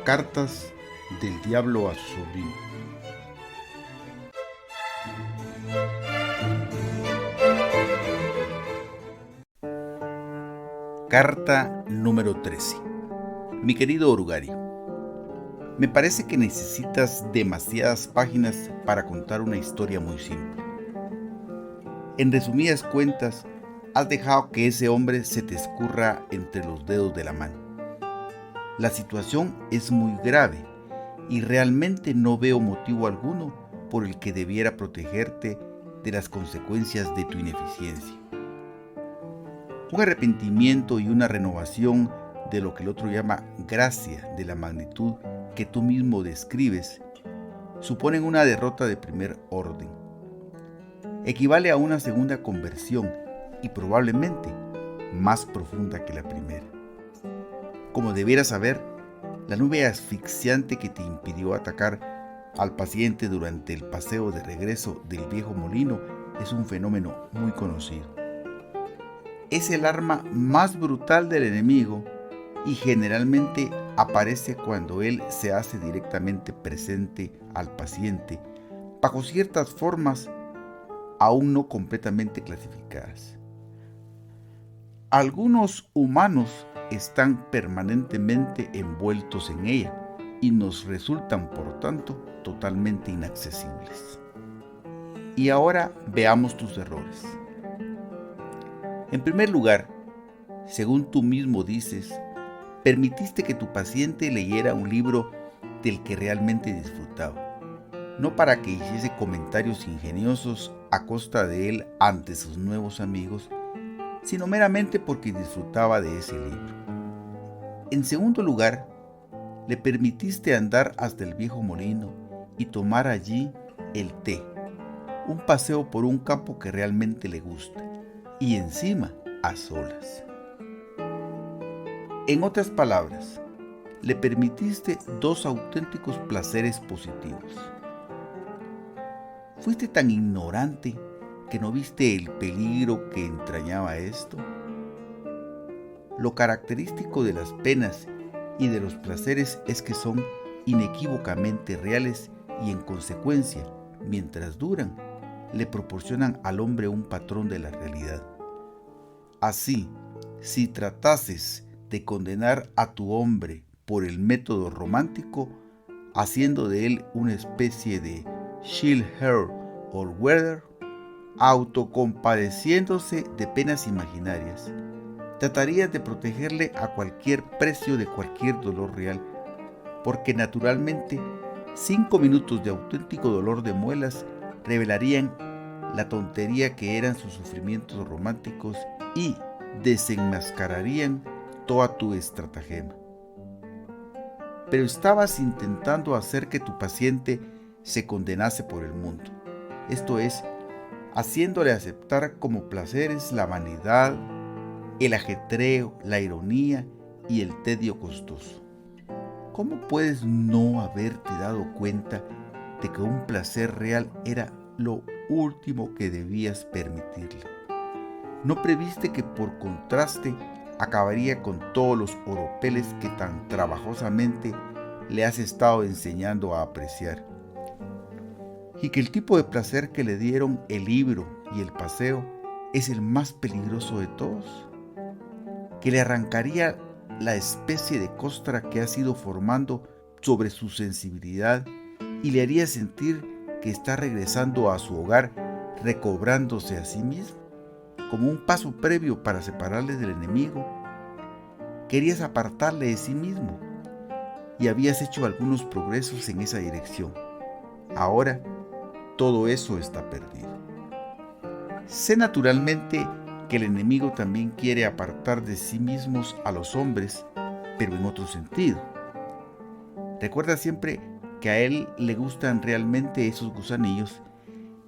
Cartas del diablo a su sobrino. Carta número 13. Mi querido Orugario, me parece que necesitas demasiadas páginas para contar una historia muy simple. En resumidas cuentas, has dejado que ese hombre se te escurra entre los dedos de la mano. La situación es muy grave y realmente no veo motivo alguno por el que debiera protegerte de las consecuencias de tu ineficiencia. Un arrepentimiento y una renovación de lo que el otro llama gracia de la magnitud que tú mismo describes suponen una derrota de primer orden. Equivale a una segunda conversión y probablemente más profunda que la primera. Como debieras saber, la nube asfixiante que te impidió atacar al paciente durante el paseo de regreso del viejo molino es un fenómeno muy conocido. Es el arma más brutal del enemigo y generalmente aparece cuando él se hace directamente presente al paciente bajo ciertas formas aún no completamente clasificadas. Algunos humanos están permanentemente envueltos en ella y nos resultan, por tanto, totalmente inaccesibles. Y ahora veamos tus errores. En primer lugar, según tú mismo dices, permitiste que tu paciente leyera un libro del que realmente disfrutaba, no para que hiciese comentarios ingeniosos a costa de él ante sus nuevos amigos, sino meramente porque disfrutaba de ese libro. En segundo lugar, le permitiste andar hasta el viejo molino y tomar allí el té, un paseo por un campo que realmente le gusta, y encima a solas. En otras palabras, le permitiste dos auténticos placeres positivos. ¿Fuiste tan ignorante que no viste el peligro que entrañaba esto? Lo característico de las penas y de los placeres es que son inequívocamente reales y en consecuencia, mientras duran, le proporcionan al hombre un patrón de la realidad. Así, si tratases de condenar a tu hombre por el método romántico, haciendo de él una especie de Shield-Her or Weather, autocompadeciéndose de penas imaginarias, tratarías de protegerle a cualquier precio de cualquier dolor real, porque naturalmente 5 minutos de auténtico dolor de muelas revelarían la tontería que eran sus sufrimientos románticos y desenmascararían toda tu estratagema. Pero estabas intentando hacer que tu paciente se condenase por el mundo, esto es, haciéndole aceptar como placeres la vanidad, el ajetreo, la ironía y el tedio costoso. ¿Cómo puedes no haberte dado cuenta de que un placer real era lo último que debías permitirle? ¿No previste que por contraste acabaría con todos los oropeles que tan trabajosamente le has estado enseñando a apreciar? Y que el tipo de placer que le dieron el libro y el paseo es el más peligroso de todos, que le arrancaría la especie de costra que ha ido formando sobre su sensibilidad y le haría sentir que está regresando a su hogar recobrándose a sí mismo, como un paso previo para separarle del enemigo. Querías apartarle de sí mismo y habías hecho algunos progresos en esa dirección. Ahora todo eso está perdido. Sé naturalmente que el enemigo también quiere apartar de sí mismos a los hombres, pero en otro sentido. Recuerda siempre que a él le gustan realmente esos gusanillos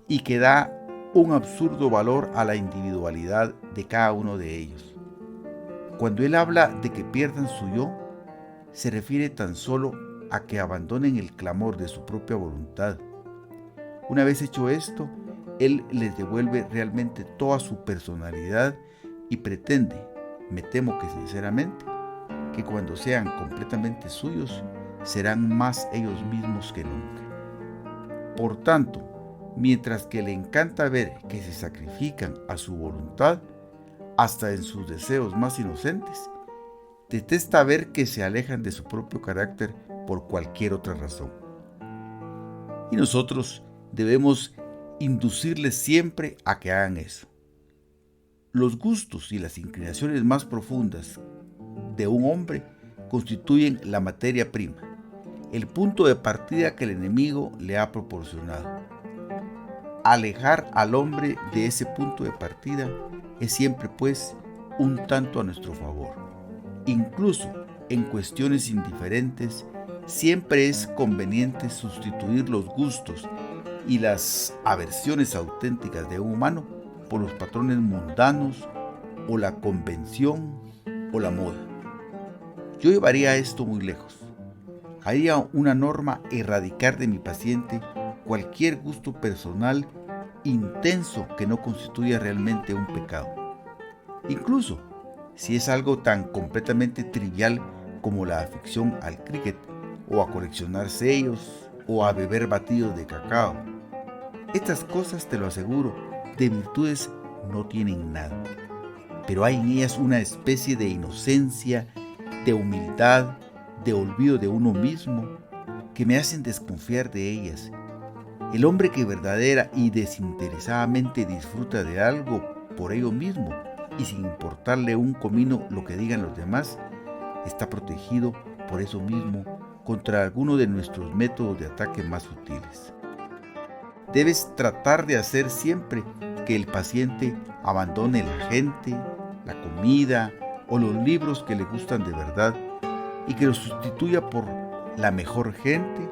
y que da un absurdo valor a la individualidad de cada uno de ellos. Cuando él habla de que pierdan su yo, se refiere tan solo a que abandonen el clamor de su propia voluntad. Una vez hecho esto, él les devuelve realmente toda su personalidad y pretende, me temo que sinceramente, que cuando sean completamente suyos, serán más ellos mismos que nunca. Por tanto, mientras que le encanta ver que se sacrifican a su voluntad, hasta en sus deseos más inocentes, detesta ver que se alejan de su propio carácter por cualquier otra razón. Y nosotros debemos inducirles siempre a que hagan eso. Los gustos y las inclinaciones más profundas de un hombre constituyen la materia prima, el punto de partida que el enemigo le ha proporcionado. Alejar al hombre de ese punto de partida es siempre, pues, un tanto a nuestro favor. Incluso en cuestiones indiferentes, siempre es conveniente sustituir los gustos y las aversiones auténticas de un humano por los patrones mundanos o la convención o la moda. Yo llevaría esto muy lejos. Haría una norma erradicar de mi paciente cualquier gusto personal intenso que no constituya realmente un pecado. Incluso si es algo tan completamente trivial como la afición al cricket, o a coleccionar sellos, o a beber batidos de cacao. Estas cosas, te lo aseguro, de virtudes no tienen nada, pero hay en ellas una especie de inocencia, de humildad, de olvido de uno mismo, que me hacen desconfiar de ellas. El hombre que verdadera y desinteresadamente disfruta de algo por ello mismo y sin importarle un comino lo que digan los demás, está protegido por eso mismo contra alguno de nuestros métodos de ataque más sutiles. Debes tratar de hacer siempre que el paciente abandone la gente, la comida o los libros que le gustan de verdad y que los sustituya por la mejor gente,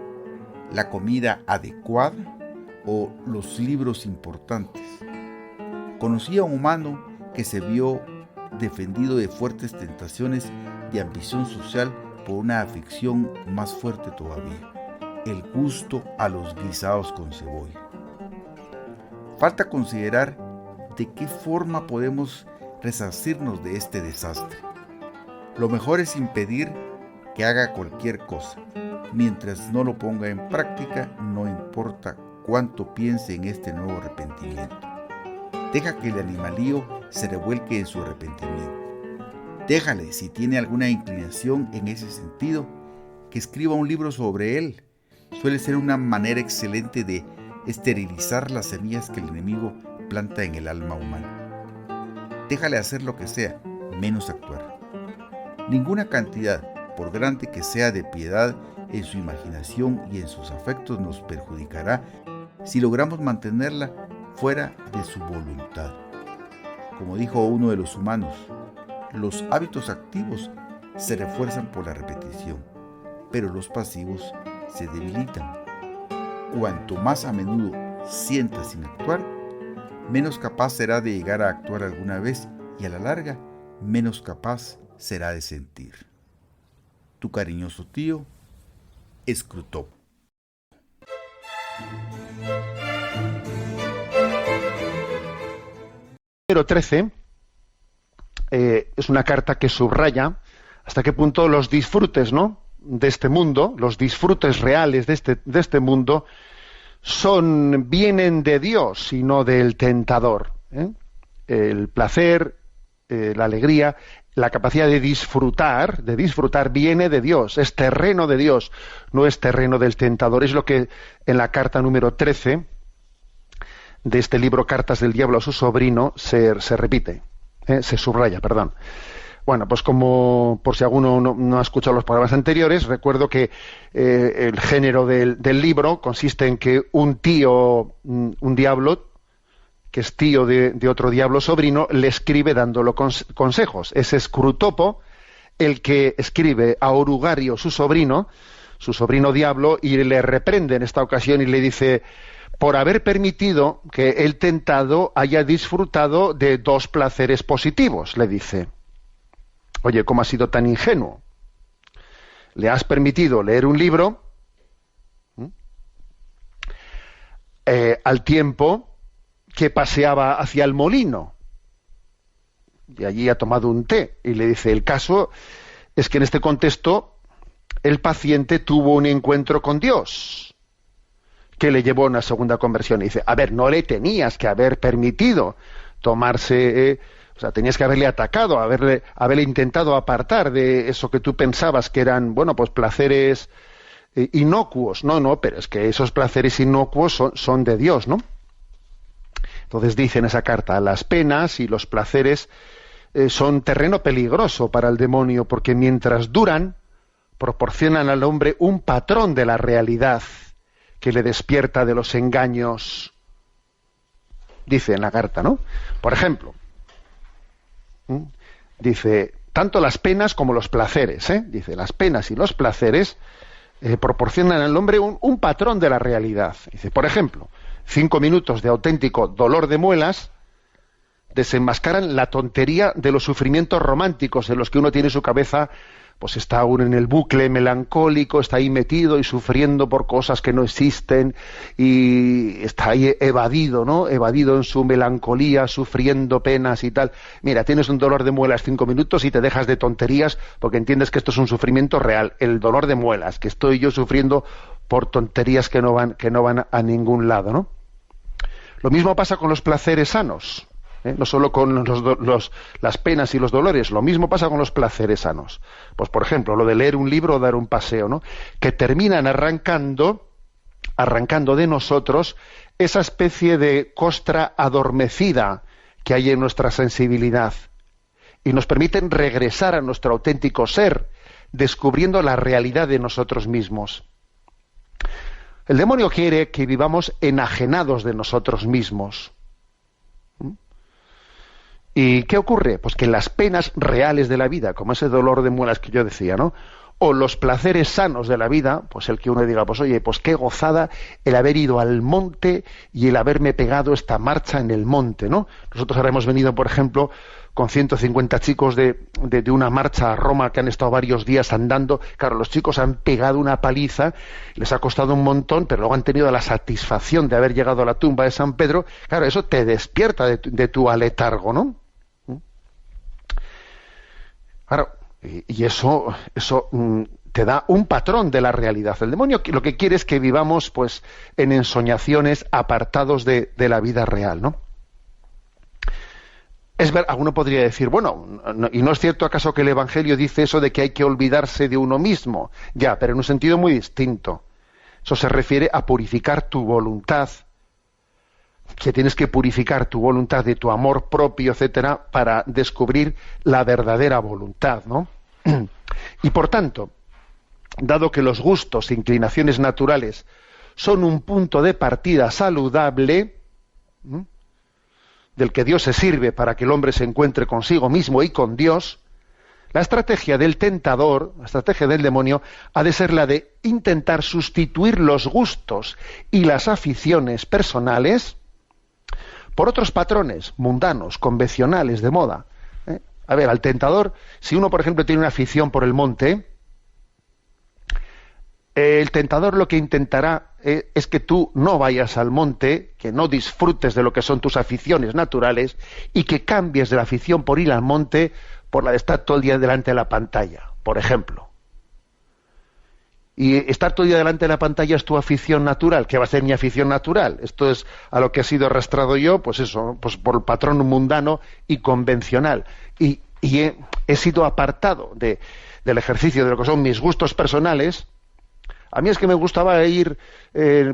la comida adecuada o los libros importantes. Conocí a un humano que se vio defendido de fuertes tentaciones de ambición social por una afición más fuerte todavía, el gusto a los guisados con cebolla. Falta considerar de qué forma podemos resarcirnos de este desastre. Lo mejor es impedir que haga cualquier cosa. Mientras no lo ponga en práctica, no importa cuánto piense en este nuevo arrepentimiento. Deja que el animalío se revuelque en su arrepentimiento. Déjale, si tiene alguna inclinación en ese sentido, que escriba un libro sobre él. Suele ser una manera excelente de esterilizar las semillas que el enemigo planta en el alma humana. Déjale hacer lo que sea, menos actuar. Ninguna cantidad, por grande que sea, de piedad en su imaginación y en sus afectos nos perjudicará si logramos mantenerla fuera de su voluntad. Como dijo uno de los humanos, los hábitos activos se refuerzan por la repetición, pero los pasivos se debilitan. Cuanto más a menudo sienta sin actuar, menos capaz será de llegar a actuar alguna vez y a la larga, menos capaz será de sentir. Tu cariñoso tío, Scrutop. Número 13 es una carta que subraya hasta qué punto los disfrutes, ¿no?, de este mundo, los disfrutes reales de este mundo, vienen de Dios y no del tentador. El placer, la alegría, la capacidad de disfrutar viene de Dios, es terreno de Dios, no es terreno del tentador. Es lo que en la carta número 13 de este libro Cartas del Diablo a su sobrino se repite, se subraya, perdón. Bueno, pues como por si alguno no ha escuchado los programas anteriores, recuerdo que el género del libro consiste en que un diablo, que es tío de otro diablo sobrino, le escribe dándolo consejos. Es Scrutopo el que escribe a Orugario, su sobrino diablo, y le reprende en esta ocasión y le dice: por haber permitido que el tentado haya disfrutado de dos placeres positivos, le dice. Oye, ¿cómo has sido tan ingenuo? Le has permitido leer un libro al tiempo que paseaba hacia el molino y allí ha tomado un té, y le dice: el caso es que en este contexto el paciente tuvo un encuentro con Dios que le llevó a una segunda conversión. Y dice, a ver, no le tenías que haber permitido tomarse, o sea, tenías que haberle atacado, haberle intentado apartar de eso que tú pensabas que eran, bueno, pues placeres inocuos. No, pero es que esos placeres inocuos son de Dios, ¿no? Entonces dice en esa carta, las penas y los placeres son terreno peligroso para el demonio, porque mientras duran, proporcionan al hombre un patrón de la realidad que le despierta de los engaños. Dice en la carta, ¿no? Por ejemplo, dice, tanto las penas como los placeres, dice, las penas y los placeres proporcionan al hombre un patrón de la realidad. Dice, por ejemplo, 5 minutos de auténtico dolor de muelas desenmascaran la tontería de los sufrimientos románticos en los que uno tiene su cabeza, pues está aún en el bucle melancólico, está ahí metido y sufriendo por cosas que no existen y está ahí evadido, ¿no? Evadido en su melancolía, sufriendo penas y tal. Mira, tienes un dolor de muelas 5 minutos y te dejas de tonterías porque entiendes que esto es un sufrimiento real. El dolor de muelas, que estoy yo sufriendo por tonterías que no van a ningún lado, ¿no? Lo mismo pasa con los placeres sanos. No solo con las penas y los dolores, lo mismo pasa con los placeres sanos. Pues por ejemplo, lo de leer un libro o dar un paseo, ¿no? Que terminan arrancando de nosotros esa especie de costra adormecida que hay en nuestra sensibilidad y nos permiten regresar a nuestro auténtico ser, descubriendo la realidad de nosotros mismos. El demonio quiere que vivamos enajenados de nosotros mismos. ¿Y qué ocurre? Pues que las penas reales de la vida, como ese dolor de muelas que yo decía, ¿no? O los placeres sanos de la vida, pues el que uno diga, pues oye, pues qué gozada el haber ido al monte y el haberme pegado esta marcha en el monte, ¿no? Nosotros ahora hemos venido, por ejemplo, con 150 chicos de una marcha a Roma que han estado varios días andando. Claro, los chicos han pegado una paliza, les ha costado un montón, pero luego han tenido la satisfacción de haber llegado a la tumba de San Pedro. Claro, eso te despierta de tu aletargo, ¿no? Claro, y eso te da un patrón de la realidad. El demonio lo que quiere es que vivamos pues en ensoñaciones apartados de la vida real, ¿no? Alguno podría decir, bueno, ¿y no es cierto acaso que el Evangelio dice eso de que hay que olvidarse de uno mismo? Ya, pero en un sentido muy distinto. Eso se refiere a purificar tu voluntad, que tienes que purificar tu voluntad de tu amor propio, etcétera, para descubrir la verdadera voluntad, ¿no? Y por tanto, dado que los gustos e inclinaciones naturales son un punto de partida saludable, del que Dios se sirve para que el hombre se encuentre consigo mismo y con Dios, la estrategia del tentador, la estrategia del demonio, ha de ser la de intentar sustituir los gustos y las aficiones personales por otros patrones mundanos, convencionales, de moda. A ver, al tentador, si uno, por ejemplo, tiene una afición por el monte, el tentador lo que intentará es que tú no vayas al monte, que no disfrutes de lo que son tus aficiones naturales y que cambies de la afición por ir al monte por la de estar todo el día delante de la pantalla, por ejemplo. Y estar todo el día delante de la pantalla es tu afición natural. ¿Qué va a ser mi afición natural? Esto es a lo que he sido arrastrado yo, pues eso, pues por el patrón mundano y convencional. Y he sido apartado del ejercicio de lo que son mis gustos personales. A mí es que me gustaba ir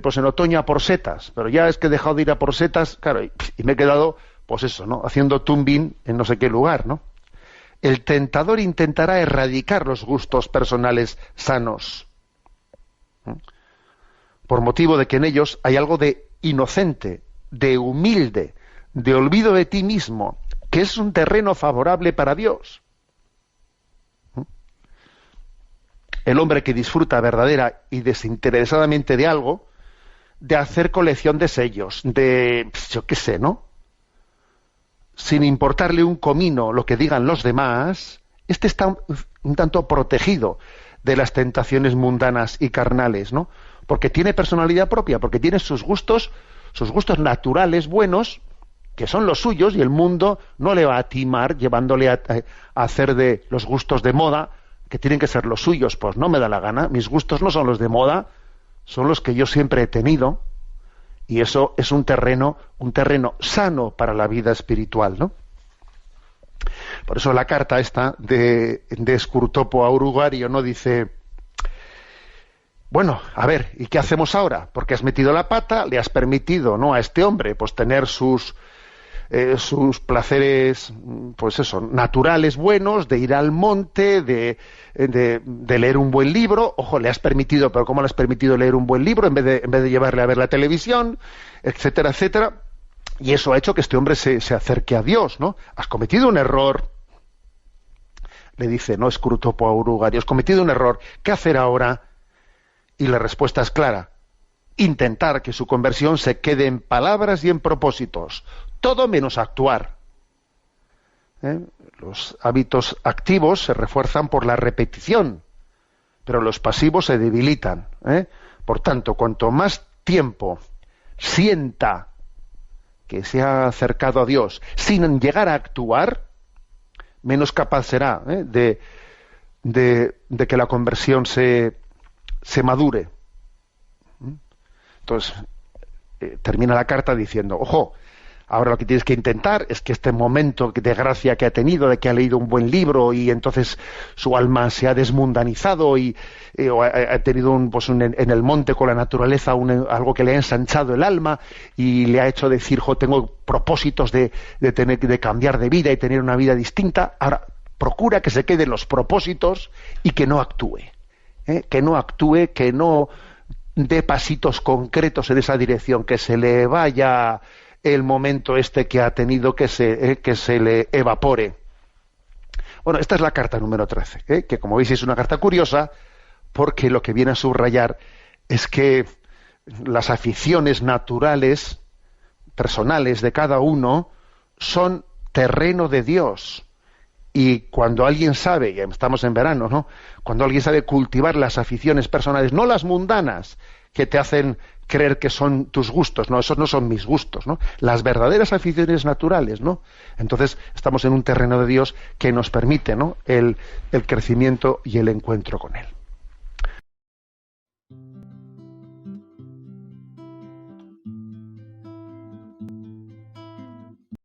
pues en otoño a por setas, pero ya es que he dejado de ir a por setas, claro, y me he quedado, pues eso, ¿no? Haciendo tumbing en no sé qué lugar, ¿no? El tentador intentará erradicar los gustos personales sanos, por motivo de que en ellos hay algo de inocente, de humilde, de olvido de ti mismo, que es un terreno favorable para Dios. El hombre que disfruta verdadera y desinteresadamente de algo, de hacer colección de sellos, de, yo qué sé, ¿no? Sin importarle un comino lo que digan los demás, este está un tanto protegido de las tentaciones mundanas y carnales, ¿no? Porque tiene personalidad propia, porque tiene sus gustos naturales buenos, que son los suyos, y el mundo no le va a timar llevándole a hacer de los gustos de moda, que tienen que ser los suyos, pues no me da la gana. Mis gustos no son los de moda, son los que yo siempre he tenido, y eso es un terreno sano para la vida espiritual, ¿no? Por eso la carta esta de Scurtopo a Urugario no dice: bueno, a ver, ¿y qué hacemos ahora? Porque has metido la pata, le has permitido, ¿no?, a este hombre pues tener sus placeres, pues eso, naturales buenos, de ir al monte, de leer un buen libro. Ojo, le has permitido, pero ¿cómo le has permitido leer un buen libro en vez de llevarle a ver la televisión, etcétera, etcétera? Y eso ha hecho que este hombre se acerque a Dios, ¿no? Has cometido un error, le dice, ¿no?, Scurtopo a Urugario, has cometido un error, ¿qué hacer ahora? Y la respuesta es clara: intentar que su conversión se quede en palabras y en propósitos, todo menos actuar. Los hábitos activos se refuerzan por la repetición, pero los pasivos se debilitan. Por tanto, cuanto más tiempo sienta que se ha acercado a Dios sin llegar a actuar, menos capaz será de que la conversión se madure. Entonces, termina la carta diciendo: ojo, ahora lo que tienes que intentar es que este momento de gracia que ha tenido, de que ha leído un buen libro y entonces su alma se ha desmundanizado o ha tenido en el monte con la naturaleza algo que le ha ensanchado el alma y le ha hecho decir: tengo propósitos de cambiar de vida y tener una vida distinta. Ahora, procura que se queden los propósitos y que no actúe. Que no dé pasitos concretos en esa dirección, que se le vaya el momento este que ha tenido, que se le evapore. Bueno, esta es la carta número 13, que como veis es una carta curiosa, porque lo que viene a subrayar es que las aficiones naturales, personales de cada uno, son terreno de Dios. Y cuando alguien sabe, y estamos en verano, ¿no?, cuando alguien sabe cultivar las aficiones personales, no las mundanas, que te hacen creer que son tus gustos, no, esos no son mis gustos, ¿no?, las verdaderas aficiones naturales, ¿no? Entonces estamos en un terreno de Dios que nos permite, ¿no?, el crecimiento y el encuentro con Él.